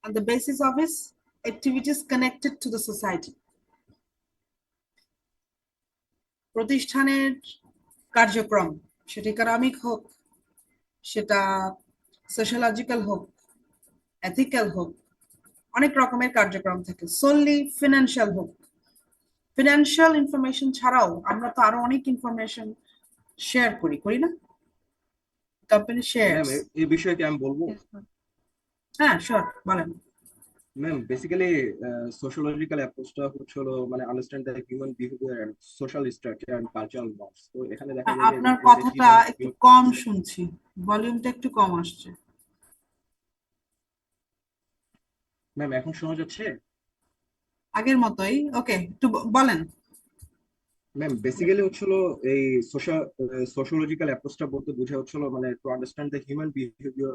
and the basis of its activities connected to the society. প্রতিষ্ঠানের কার্যক্রম সেটা economic হোক, সেটা সোশ্যালজিক্যাল হোক, এথিক্যাল হোক, অনেক রকমের কার্যক্রম থাকে। সোললি ফিনান্সিয়াল হোক, ফিনান্সিয়াল ইনফরমেশন ছাড়াও আমরা তো আরো অনেক ইনফরমেশন শেয়ার করি না? Company share. ম্যাম এই বিষয়ে কি আমি বলবো? হ্যাঁ শিওর, বলেন। ম্যাম বেসিক্যালি সোশিওলজিক্যাল অ্যাপ্রোচটা হলো মানে understand the human behaviour and social structure and cultural norms. তো এখানে দেখা যায় যে আপনার রিপোর্টে যে কথাটা ধরনের একটু কম শুনছি, ভলিউমটা একটু কম আসছে। ম্যাম এখন শোনা যাচ্ছে? আগের মতোই, ওকে, একটু বলেন। ম্যাম বেসিক্যালি হচ্ছিল এই সোশিওলজিক্যাল অ্যাপ্রোচটা বলতে বোঝা হচ্ছিল মানে to understand the human behaviour,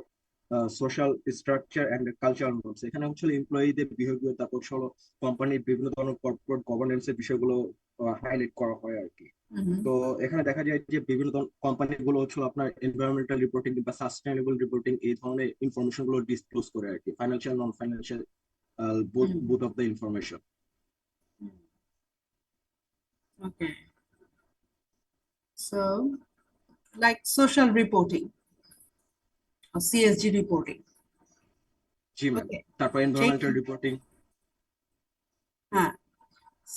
social structure and cultural norms. এখানে হচ্ছিল এমপ্লয়ীদের বিহেভিয়ার, তারপর হলো কোম্পানির বিভিন্ন ধরনের কর্পোরেট গভর্নেন্স এর বিষয়গুলো হাইলাইট করা হয় আর কি। তো এখানে দেখা যায় যে বিভিন্ন কোম্পানি গুলো হচ্ছে আপনার এনভায়রনমেন্টাল রিপোর্টিং বা সাস্টেইনেবল রিপোর্টিং এই ধরনের ইনফরমেশন গুলো ডিসক্লোজ করে আর কি, financial non financial both of the information. Okay, so like social reporting or CSG reporting. G ma'am, Okay, তারপর environmental reporting.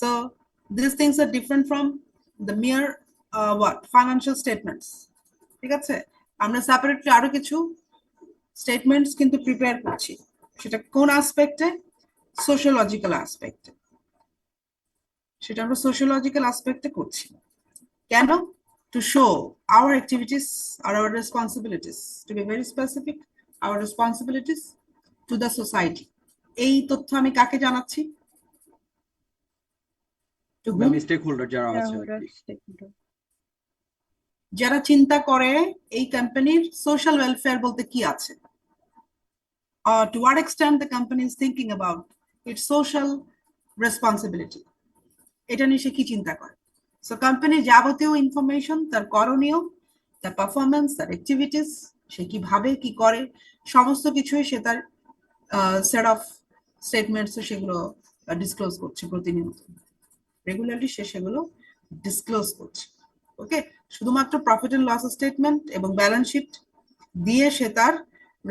so these things are different from the mere what financial statements. ঠিক আছে, আমরা separately আরো কিছু statements কিন্তু prepare করছি, সেটা কোন অ্যাসপেক্টে? সোশিওলজিক্যাল অ্যাসপেক্টে। সেটা আমরা সোশিওলজিক্যাল অ্যাসপেক্টে করছি। কেন? To show our activities or our responsibilities, to be very specific, our responsibilities to the society. এই তথ্য আমি কাকে জানাচ্ছি? To whom? স্টেক হোল্ডার যারা আছে আর কি, যারা চিন্তা করে এই কোম্পানির সোশ্যাল ওয়েলফেয়ার বলতে কি আছে, to what extent the company is thinking about its social responsibility, এটা নিয়ে সে কি চিন্তা করে। সো কোম্পানির যাবতীয় ইনফরমেশন, তার করণীয়, তার পারফরমেন্স, তার অ্যাক্টিভিটিস, সে কিভাবে কি করে, সমস্ত কিছুই সে তার সেট অফ স্টেটমেন্টস সেগুলো ডিসক্লোজ করছে প্রতিনিয়ত, রেগুলারলি সে সেগুলো ডিসক্লোজ করছে। ওকে, শুধুমাত্র প্রফিট এন্ড লস স্টেটমেন্ট এবং ব্যালেন্স শিট দিয়ে সে তার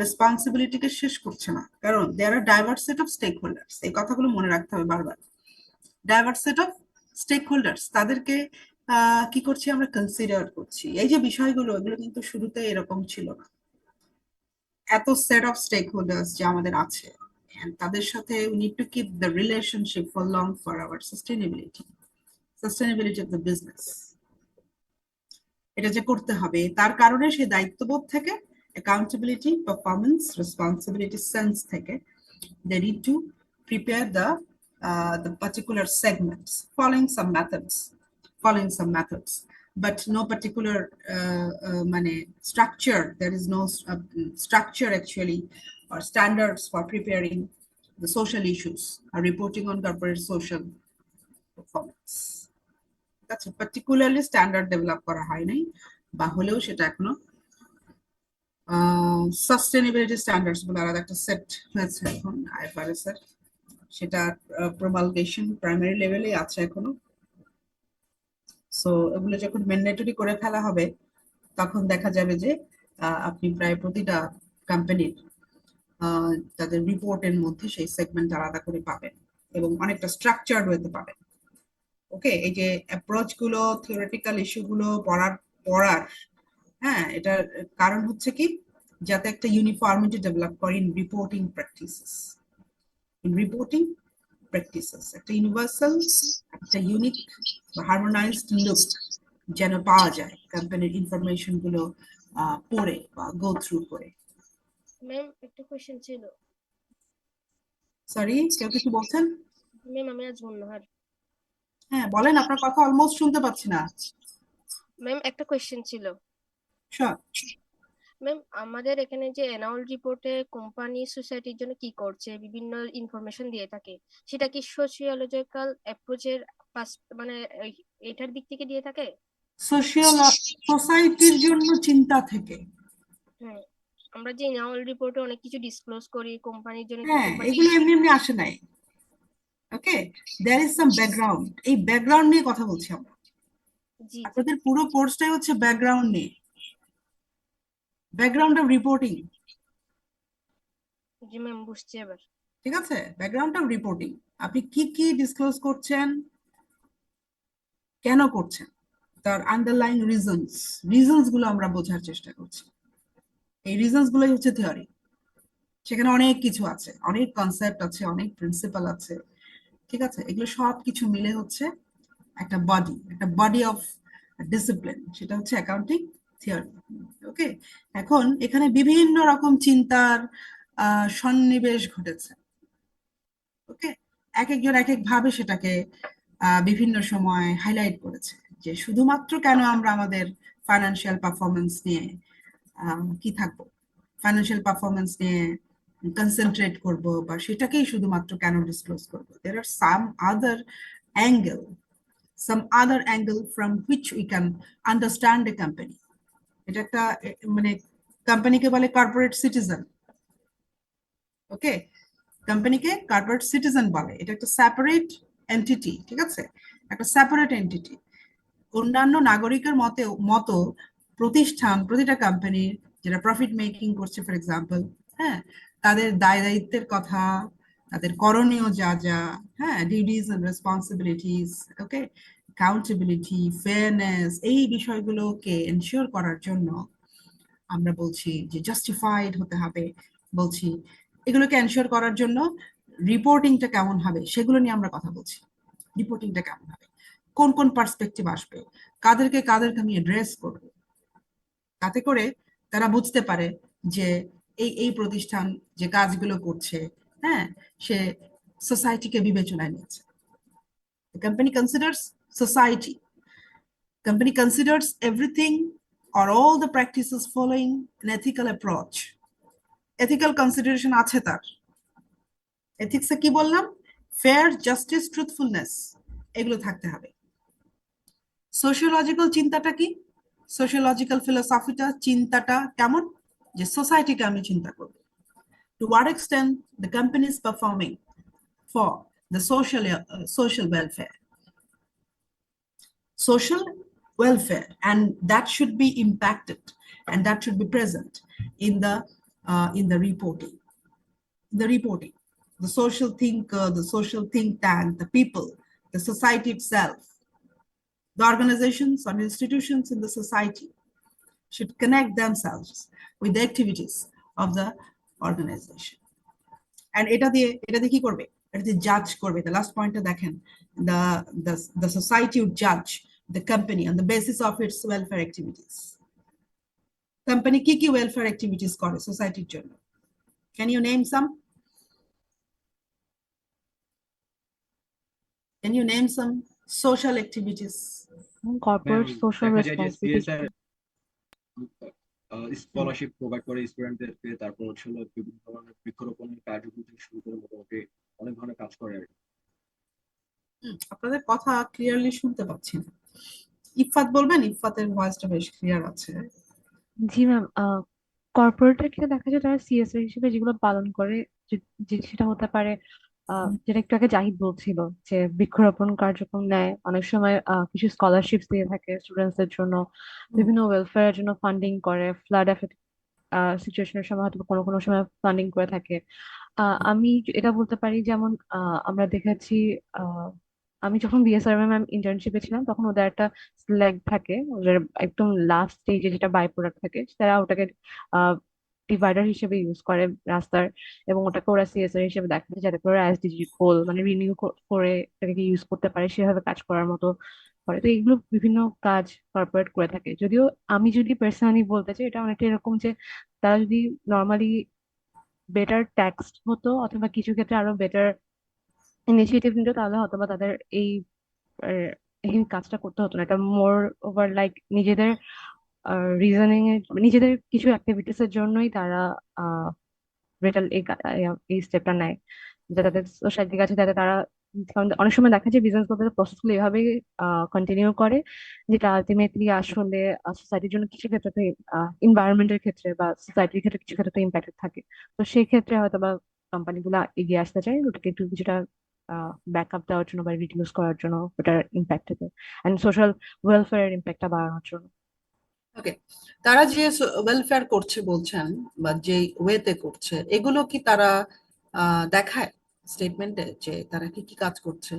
রেসপন্সিবিলিটিকে শেষ করছে না, কারণ there are diverse set of stakeholders. এই কথাগুলো মনে রাখতে হবে বারবার। Diverse set of stakeholders, তাদেরকে কি করছি আমরা? কনসিডার করছি। এই যে বিষয়গুলো, এগুলো কিন্তু শুরুতে এরকম ছিল না। এত সেট অফ স্টেক হোল্ডার্স যে আমাদের আছে, তাদের সাথে we need to keep the relationship for long for our sustainability of the business. এটা যে করতে হবে, তার কারণে সে দায়িত্ববোধ থেকে, accountability, performance, responsibility sense থেকে they need to prepare the particular segments following some methods, but no particular মানে structure. There is no structure actually or standards for preparing the social issues or reporting on corporate social performance. That's a particularly standard develop করা হয় নাই, বা হলেও সেটা এখনো sustainability standards বলে আলাদা একটা সেট হয়েছে এখন আইএফআরএস এর, সেটা প্রমালগেশন প্রাইমারি লেভেলে আছে এখনো। সো এগুলো যখন ম্যান্ডেটরি করে ফেলা হবে, তখন দেখা যাবে যে আপনি প্রায় প্রতিটা কোম্পানির তাদের রিপোর্টের মধ্যে সেই সেগমেন্ট আলাদা করে পাবেন এবং অনেকটা স্ট্রাকচার্ড হতে পাবেন। ওকে, এই যে অ্যাপ্রোচ গুলো, থিওরিটিক্যাল ইস্যু গুলো পড়ার হ্যাঁ, এটার কারণ হচ্ছে কি, যাতে একটা ইউনিফর্মিটি ডেভেলপ করে ইন রিপোর্টিং প্র্যাকটিসেস, একটা ইউনিভার্সাল, একটা ইউনিক বা হারমোনাইজড লুক যেন পাওয়া যায় কোম্পানির ইনফরমেশন গুলো পড়ে বা গো থ্রু করে। ম্যাম একটা কোশ্চেন ছিল। সরি, কেউ কিছু বলছেন? ম্যাম আমি আজ মুন্নাহার। হ্যাঁ বলেন, আপনার কথা অলমোস্ট শুনতে পাচ্ছি না। ম্যাম একটা কোশ্চেন ছিল। শিওর। ম্যাম আমাদের এখানে যে অ্যানুয়াল রিপোর্টে কোম্পানি সোসাইটির জন্য কি করছে বিভিন্ন ইনফরমেশন দিয়ে থাকে, সেটা কি সোশিওলজিক্যাল অ্যাপ্রোচের মানে এটার দিক থেকে দিয়ে থাকে? সোশিয়াল সোসাইটির জন্য চিন্তা থেকে। হ্যাঁ। আমরা যে অ্যানুয়াল রিপোর্টে অনেক কিছু ডিসক্লোজ করি কোম্পানির জন্য কি হ্যাঁ, কোম্পানি এগুলো এমনি এমনি আসে নাই। ওকে, দেয়ার ইজ সাম ব্যাকগ্রাউন্ড, এই ব্যাকগ্রাউন্ড নিয়ে কথা বলছি আমরা। জি জি আপনাদের পুরো কোর্সটাই হচ্ছে ব্যাকগ্রাউন্ড নিয়ে, background of reporting. G ma'am, বুঝছি এবার। ঠিক আছে, ব্যাকগ্রাউন্ড অফ রিপোর্টিং। আপনি কি কি ডিসক্লোজ করছেন, কেন করছেন, তার আন্ডারলাইং রিজনস, রিজনস গুলো আমরা বোঝার চেষ্টা করছি। এই রিজনস গুলোই হচ্ছে থিওরি। সেখানে অনেক কিছু আছে, অনেক কনসেপ্ট আছে, অনেক প্রিন্সিপাল আছে। ঠিক আছে, এগুলো সব কিছু মিলে হচ্ছে একটা বডি অফ ডিসিপ্লিন, সেটা হচ্ছে অ্যাকাউন্টিং থিওরি। ওকে, এখন এখানে বিভিন্ন রকম চিন্তার সন্নিবেশ ঘটেছে। ওকে, এক একজন এক এক ভাবে সেটাকে বিভিন্ন সময় হাইলাইট করেছে, যে শুধুমাত্র কেন আমরা আমাদের ফাইন্যান্সিয়াল পারফরমেন্স নিয়ে কি থাকবো, ফাইন্যান্সিয়াল পারফরমেন্স নিয়ে কনসেন্ট্রেট করব, বা সেটাকেই শুধুমাত্র কেন ডিসক্লোজ করবো। দের আর angle some other angle from which we can understand a company. এটা একটা মানে কোম্পানিকে বলে কর্পোরেট সিটিজেন। ওকে, কোম্পানিকে কর্পোরেট সিটিজেন বলে, এটা একটা সেপারেট এন্টিটি। ঠিক আছে, একটা সেপারেট এন্টিটি। অন্যান্য নাগরিকের মতো প্রতিষ্ঠান, প্রতিটা কোম্পানির যেটা প্রফিট মেকিং করছে ফর এক্সাম্পল, হ্যাঁ, তাদের দায় দায়িত্বের কথা, তাদের করণীয় যা যা, হ্যাঁ, duties and responsibilities, okay, accountability, fairness, এই বিষয়গুলোকে এনশিওর করার জন্য আমরা বলছি যে জাস্টিফাইড হতে হবে। বলছি এগুলোকে এনশিওর করার জন্য রিপোর্টিংটা কেমন হবে সেগুলো নিয়ে আমরা কথা বলছি। রিপোর্টিংটা কেমন হবে, কোন কোন পার্সপেক্টিভ আসবে, কাদেরকে আমি অ্যাড্রেস করব, তাতে করে তারা বুঝতে পারে যে এই এই প্রতিষ্ঠান যে কাজগুলো করছে, হ্যাঁ, সে সোসাইটিকে বিবেচনায় নিয়েছে। Company considers society, company considers everything or all the practices following an ethical approach. Ethical consideration আছে তার। এথিক্সে কি বললাম, ফেয়ার, জাস্টিস, ট্রুথফুলনেস, এগুলো থাকতে হবে। সোশিওলজিক্যাল চিন্তাটা কি, সোশিওলজিক্যাল ফিলোসফিটা, চিন্তাটা কেমন, যে সোসাইটিকে আমি চিন্তা করব, to what extent the company is performing for the social welfare, social welfare, and that should be impacted, and that should be present in the reporting. The social thinker, the social think tank, the people, the society itself, the organizations or institutions in the society should connect themselves with the activities of the organization. And এটা দিয়ে কি করবে, এটা দিয়ে জাজ করবে। The last pointটা দেখেন, the society would judge the company on the basis of its welfare activities. Company কি কি ওয়েলফেয়ার অ্যাক্টিভিটিস করে সোসাইটির জন্য? Can you name some? Can you name some social activities? Ma'am corporate social দেখা যায় যে responsibility. CSR scholarship provide করে স্টুডেন্টদেরকে, তারপর হচ্ছে হলো বিভিন্ন ধরনের বৃক্ষরোপণের কার্যক্রম থেকে শুরু করে মোটামুটি অনেক ধরনের কাজ করে আর কি। আপনাদের কথা ক্লিয়ারলি শুনতে পাচ্ছি না। ইফাত বলবেন, ইফাতের ভয়েসটা বেশ ক্লিয়ার আছে। জি ম্যাম, কর্পোরেটের ক্ষেত্রে দেখা যায় তারা সিএসআর হিসেবে যেগুলো পালন করে, সেটা হতে পারে যেটা একটু আগে জাহিদ বলছিল, যে বৃক্ষরোপণ কার্যক্রম নেয়, অনেক সময় কিছু স্কলারশিপ দিয়ে থাকে স্টুডেন্টসদের জন্য, বিভিন্ন ওয়েলফেয়ারের জন্য ফান্ডিং করে, ফ্লাড এফেক্ট সিচুয়েশনের সময় হয়তো কোনো কোনো সময় ফান্ডিং করে থাকে। আমি এটা বলতে পারি, যেমন আমরা দেখেছি, আমি যখন বিএসআরএম ম্যাম ইন্টার্নশিপে ছিলাম তখন ওদের একটা স্ল্যাগ থাকে, ওদের একদম লাস্ট স্টেজে যেটা বাই প্রোডাক্ট থাকে, তারা ওটাকে ডিভাইডার হিসেবে ইউজ করে রাস্তার, এবং ওটাকে ওরা সিএসআর হিসেবে দেখায় যাতে করে ওরা এসডিজি গোল মানে রিনিউ করে এটাকে ইউজ করতে পারে, সেভাবে কাজ করার মতো করে। তো এইগুলো বিভিন্ন কাজ কর্পোরেট করে থাকে। যদিও আমি যদি পার্সোনালি বলতে চাই, এটা অনেকটা এরকম যে তারা যদি নর্মালি বেটার ট্যাক্স হতো, অথবা কিছু ক্ষেত্রে আরো বেটার ইনিশিয়েটিভ নিত, তাহলে হয়তো বা তাদের এই আহ, এই কাজটা করতে হতো না। এটা মোর ওভার লাইক নিজেদের রিজনিং এর, নিজেদের কিছু অ্যাক্টিভিটিস এর জন্যই তারা বেটার এই স্টেপটা নেয়, যাতে তাদের সোসাইটির কাছে যাতে তারা কারণ অনেক সময় দেখা যায় বিজনেস বলতে প্রসেস গুলো এভাবে কন্টিনিউ করে, যেটা আলটিমেটলি আসলে সোসাইটির জন্য কিছু ক্ষেত্রে, এনভায়রনমেন্টের ক্ষেত্রে বা সোসাইটির ক্ষেত্রে কিছু ক্ষেত্রে ইম্প্যাক্টেড থাকে। তো সেই ক্ষেত্রে হয়তো বা কোম্পানি গুলা এগিয়ে আসতে চায় ওটাকে একটু কিছুটা ব্যাকআপ দেওয়ার জন্য বা রিডিউস করার জন্য ওটার ইম্প্যাক্ট এন্ড সোশ্যাল ওয়েলফেয়ার ইম্প্যাক্টটা বাড়ানোর জন্য। ওকে, তারা যে ওয়েলফেয়ার করছে বলছেন বা যে ওয়েতে করছে, এগুলো কি তারা দেখায় স্টেটমেন্টে যে তারা কি কি কাজ করছে?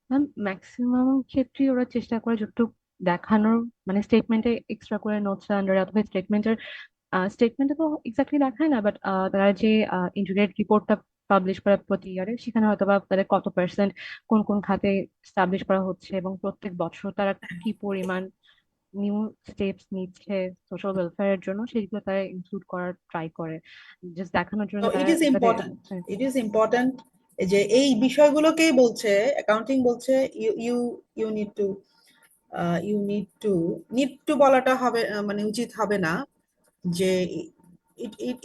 ম্যাম ম্যাক্সিমাম ক্ষেত্রে ওরা চেষ্টা করে যতটুকু দেখানোর, মানে স্টেটমেন্টে এক্সট্রা করে নোটস আন্ডার অথবা স্টেটমেন্টে তো এক্স্যাক্টলি দেখায় না, বাট তারা যে ইন্টিগ্রেটেড রিপোর্টটা পাবলিশ করে প্রতি ইয়ারে, সেখানে হয়তো বা তাদের কত পার্সেন্ট কোন কোন খাতে স্টাবলিশ করা হচ্ছে এবং প্রত্যেক বছর তারা কি পরিমাণ নিউ স্টেপস নিচ্ছে সোশ্যাল ওয়েলফেয়ারের জন্য, সেগুলো তারা ইনক্লুড করার ট্রাই করে, জাস্ট দেখানোর জন্য তো যে ইট তারা ইজ এটাতে। ইম্পর্ট্যান্ট, হ্যাঁ। ইট ইজ ইম্পর্ট্যান্ট যে এই বিষয়গুলোকেই বলছে অ্যাকাউন্টিং বলছে you you you need to বলাটা হবে মানে উচিত হবে না, যে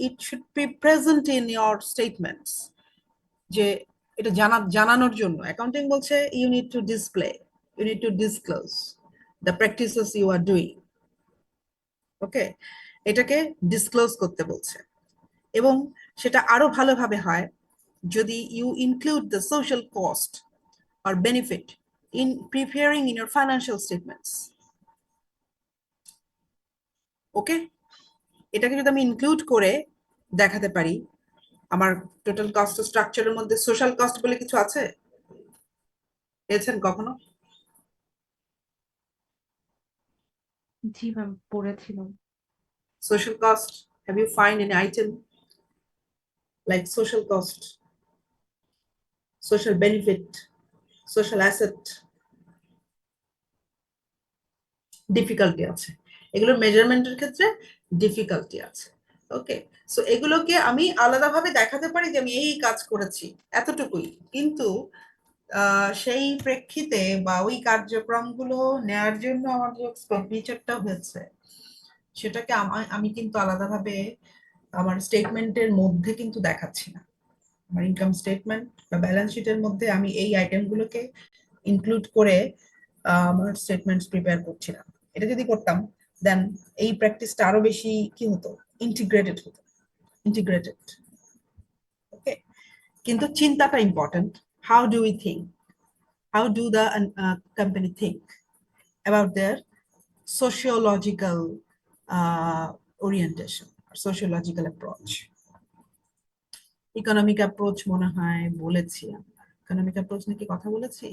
it should be present in your statements, যে এটা জানানোর জন্য অ্যাকাউন্টিং বলছে you need to disclose the practices you are doing. Okay, এটাকে ডিসক্লোজ করতে বলছে, এবং সেটা আরো ভালোভাবে হয় যদি you include the social cost or benefit in preparing in your financial statements. Okay, এটাকে যদি আমি ইনক্লুড করে দেখাতে পারি, আমার টোটাল কস্ট স্ট্রাকচারের মধ্যে সোশ্যাল কস্ট বলে কিছু আছে, পেয়েছেন কখনো? জি ম্যাম, পড়েছিলাম। Social cost, have you find any item like social cost, social benefit, social asset? Difficulty আছে, এগুলোর মেজারমেন্টের ক্ষেত্রে ডিফিকাল্টি আছে। ওকে, সো এগুলোকে আমি আলাদাভাবে দেখাতে পারি যে আমি এই কাজ করেছি এতটুকুই, কিন্তু সেই প্রেক্ষিতে বা ওই কার্যক্রমগুলো নেয়ার জন্য আমার যে এক্সপেন্ডিচারটা হয়েছে সেটাকে আমি কিন্তু আলাদাভাবে আমার স্টেটমেন্টের মধ্যে কিন্তু দেখাচ্ছি না। আমার ইনকাম স্টেটমেন্ট বা ব্যালেন্স শিটের মধ্যে আমি এই আইটেমগুলোকে ইনক্লুড করে আমার স্টেটমেন্টস প্রিপেয়ার করছি না। এটা যদি করতাম দেন এই প্র্যাকটিসটা আরো বেশি কি হতো, ইন্টিগ্রেটেড। ওকে, কিন্তু চিন্তাটা important. How do we think, how do the company think about their sociological orientation or sociological approach? Economic approach মনে হয় বলেছি আমরা, ইকোনমিক অ্যাপ্রোচ নাকি কথা বলেছি?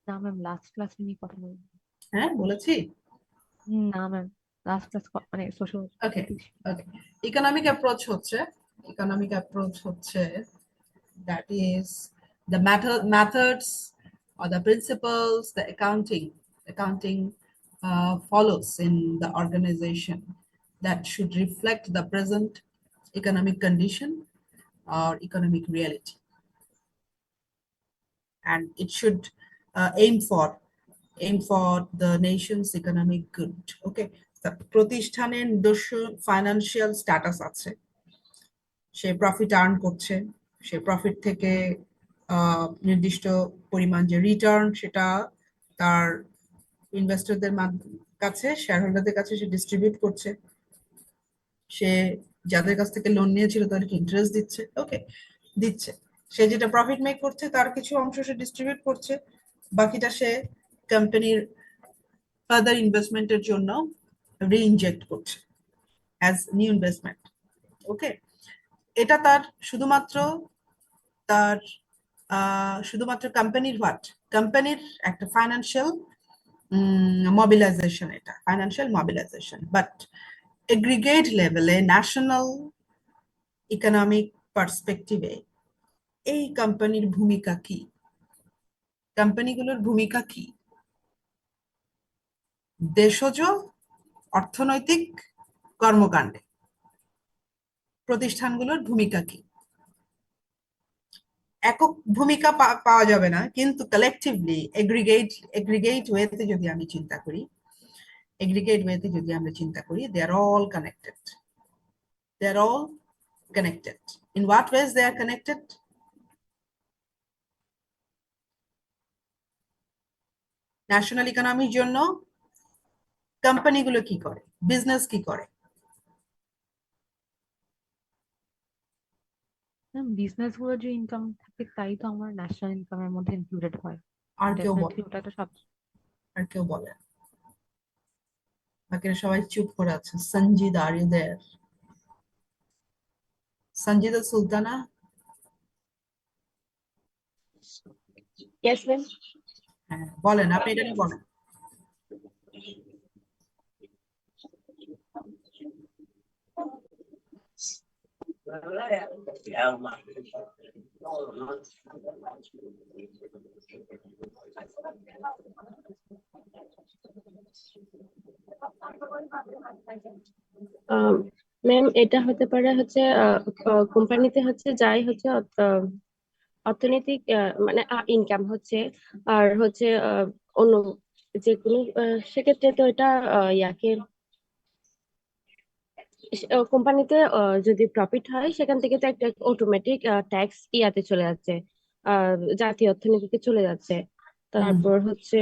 না ম্যাম, লাস্ট ক্লাসে নিয়ে কথা বলবো। হ্যাঁ বলেছি। না ম্যাম, লাস্ট ক্লাস মানে সোশ্যাল। ওকে, ওকে, ইকোনমিক অ্যাপ্রোচ হচ্ছে, ইকোনমিক অ্যাপ্রোচ হচ্ছে that is the methods or the principles the accounting follows in the organization that should reflect the present economic condition or economic reality, and it should aim for the nation's economic good. Okay, প্রতিষ্ঠানের নিজস্ব financial status আছে, সে profit earn করছে, সে profit থেকে নির্দিষ্ট পরিমাণ যে return সেটা তার ইনভেস্টরদের কাছে, শেয়ার হোল্ডারদের কাছে সে ডিস্ট্রিবিউট করছে, সে যাদের কাছ থেকে লোন নিয়েছিল তাদেরকে ইন্টারেস্ট দিচ্ছে। ওকে, দিচ্ছে, সে যেটা প্রফিট মেক করছে তার কিছু অংশ সে ডিস্ট্রিবিউট করছে, বাকিটা সে কোম্পানির ফার্দার ইনভেস্টমেন্টের জন্য রিইনজেক্ট করছে অ্যাজ নিউ ইনভেস্টমেন্ট। ওকে, এটা শুধুমাত্র কোম্পানির কোম্পানির একটা ফাইন্যান্সিয়াল মোবিলাইজেশন, এটা ফাইন্যান্সিয়াল মোবিলাইজেশন, বাট এগ্রিগেট লেভেলে ন্যাশনাল ইকোনমিক পার্সপেক্টিভে এই কোম্পানির ভূমিকা কি, কোম্পানিগুলোর ভূমিকা কি দেশজ অর্থনৈতিক কর্মকাণ্ডে, প্রতিষ্ঠানগুলোর ভূমিকা কি? একক ভূমিকা পাওয়া যাবে না, কিন্তু কালেকটিভলি এগ্রিগেট ওয়েতে যদি আমি চিন্তা করি, they are all connected. In what ways they are connected? National ইকোনমির জন্য কোম্পানিগুলো কি করে, বিজনেস কি করে? বিজনেস গুলোর যে ইনকাম থাকে তাই তো আমার ন্যাশনাল ইনকামের মধ্যে ইনক্লুডেড হয়। আর কেউ বলে? ডেফিনেটলি ওটা তো সব। আর কেউ বলে? বাকিরা সবাই চুপ করে আছে। Sanjida, are you there? Sanjida Sultana? Yes, ma'am. হ্যাঁ, বলেন, আপনি এটা নিয়ে বলেন। ম্যাম এটা হতে পারে হচ্ছে কোম্পানিতে হচ্ছে যাই হচ্ছে অর্থনৈতিক মানে ইনকাম হচ্ছে আর হচ্ছে অন্য যে কোনো সেক্ষেত্রে তো এটা ইয়াকে কোম্পানিতে যদি প্রফিট হয় সেখান থেকে তো একটা অটোমেটিক ট্যাক্স ইয়াতে চলে যাচ্ছে, জাতীয় অর্থনীতিতে চলে যাচ্ছে। হুম, তারপর হচ্ছে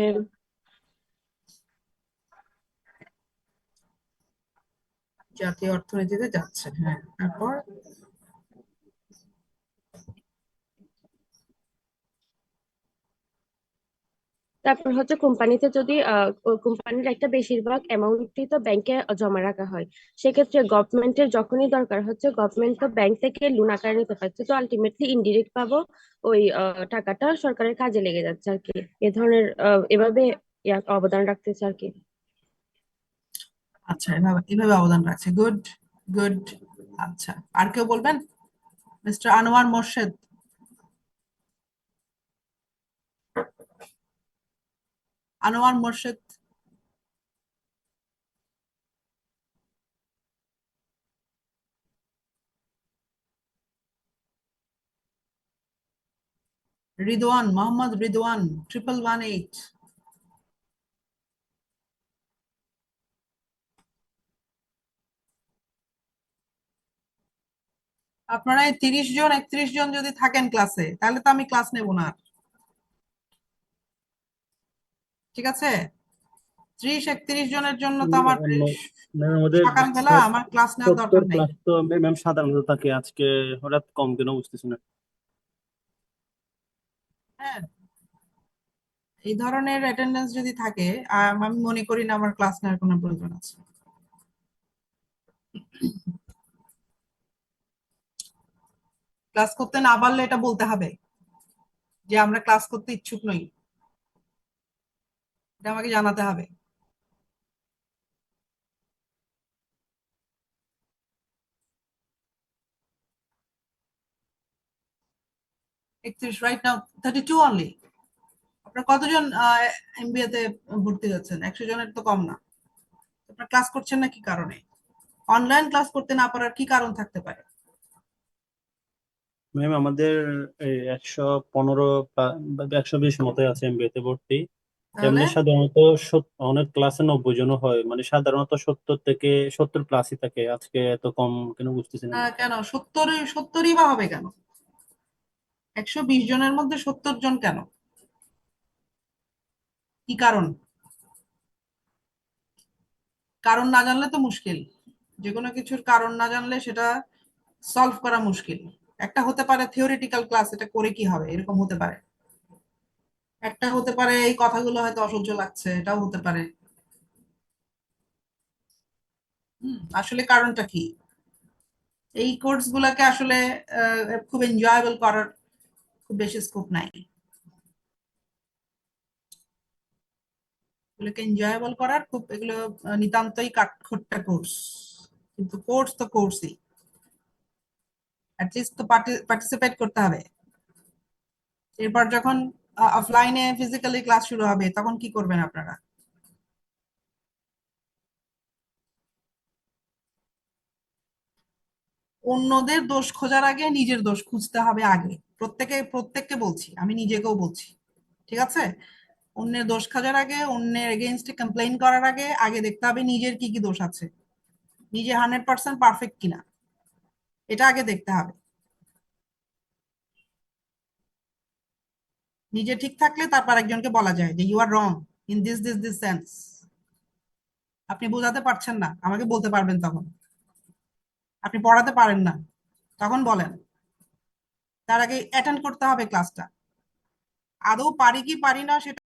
জাতীয় অর্থনীতিতে যাচ্ছে, হ্যাঁ। তারপর? তারপর হচ্ছে কোম্পানিতে যদি কোম্পানির একটা বেশিরভাগ অ্যামাউন্টই তো ব্যাংকে জমা রাখা হয়, সেক্ষেত্রে গভর্নমেন্টের যখনই দরকার হচ্ছে গভর্নমেন্ট তো ব্যাংক থেকে লোন আকারে নিতে পারছে, তো আলটিমেটলি ইনডিরেক্ট পাবো ওই টাকাটা সরকারের কাজে লেগে যাচ্ছে আর কি। এ ধরনের এভাবে অবদান রাখতেছে আর কি। আচ্ছা, এভাবে এভাবে অবদান রাখছে। Good, good. আচ্ছা, আর কেউ বলবেন? মিস্টার আনোয়ার মোর্শেদ? আনোয়ার মোর্শেদ? রিদওয়ান, মোহাম্মদ রিদওয়ান, 1118? আপনারা এই 30 জন 31 জন যদি থাকেন ক্লাসে, তাহলে তো আমি ক্লাস নেব না আর। ঠিক আছে? 30 31 জনের জন্য তো আমার ম্যাম আমাদের সকালবেলা আমার ক্লাস নেওয়ার দরকার 70 নেই। ক্লাস তো ম্যাম সাধারণত থাকে, আজকে হঠাৎ কম কেন বুঝতেছি না। হ্যাঁ, এই ধরনের অ্যাটেন্ডেন্স যদি থাকে, আমি মনে করি না আমার ক্লাস নেওয়ার কোনো প্রয়োজন আছে। ক্লাস করতে না পারলে এটা বলতে হবে যে আমরা ক্লাস করতে ইচ্ছুক নই, এটা আমাকে জানাতে হবে। 31 রাইট নাও, 32 অনলি। আপনার কতজন এমবিএ তে ভর্তি হয়েছেন? 100 জনের তো কম না। আপনার ক্লাস করছেন না কি কারণে? অনলাইন ক্লাস করতে না পারার কি কারণ থাকতে পারে? ম্যাম আমাদের এই 115 বা 120 মতো আছে এমবিএ তে ভর্তি। তাহলে এমনি সাধারণত অনেক ক্লাসে 90 জনও হয়, মানে সাধারণত 70 থেকে 70 প্লাসই থাকে, আজকে এত কম কেন বুঝতেছি না। কেন 70-70ই বা হবে কেন? 120 জনের মধ্যে 70 জন কেন? কি কারণ? কারণ না জানলে তো মুশকিল। যে কোনো কিছুর কারণ না জানলে সেটা সলভ করা মুশকিল। একটা হতে পারে থিওরিটিক্যাল ক্লাস, এটা করে কি হবে, এরকম হতে পারে। একটা হতে পারে এই কথাগুলো হয়তো অসহ্য লাগছে, এটাও হতে পারে। আসলে কারণটা কি? এই কোর্স গুলাকে আসলে খুব এনজয়েবল করার খুব বেশি স্কোপ নাই। এগুলোকে এনজয়েবল করার খুব, এগুলো নিতান্তই কাঠখোট্টা কোর্স। কিন্তু কোর্স তো কোর্সই, অ্যাটলিস্ট তো পার্টিসিপেট করতে হবে। এরপর যখন অফলাইনে ফিজিক্যালি ক্লাস শুরু হবে, তখন কি করবেন আপনারা? অন্যদের দোষ খোঁজার আগে নিজের দোষ খুঁজতে হবে আগে। প্রত্যেককে বলছি, আমি নিজেকেও বলছি। ঠিক আছে? অন্যের দোষ খোঁজার আগে, অন্যের এগেইনস্টে কমপ্লেইন করার আগে, আগে দেখতে হবে নিজের কি কি দোষ আছে। নিজে 100% পারফেক্ট কিনা, এটা আগে দেখতে হবে। নিজে ঠিক থাকলে তারপর একজনকে বলা যায় যে you are wrong, in this sense. আপনি বোঝাতে পারছেন না, আমাকে বলতে পারবেন তখন। আপনি পড়াতে পারেন না, তখন বলেন। তার আগে অ্যাটেন্ড করতে হবে ক্লাসটা। আদৌ পারি কি পারি না সেটা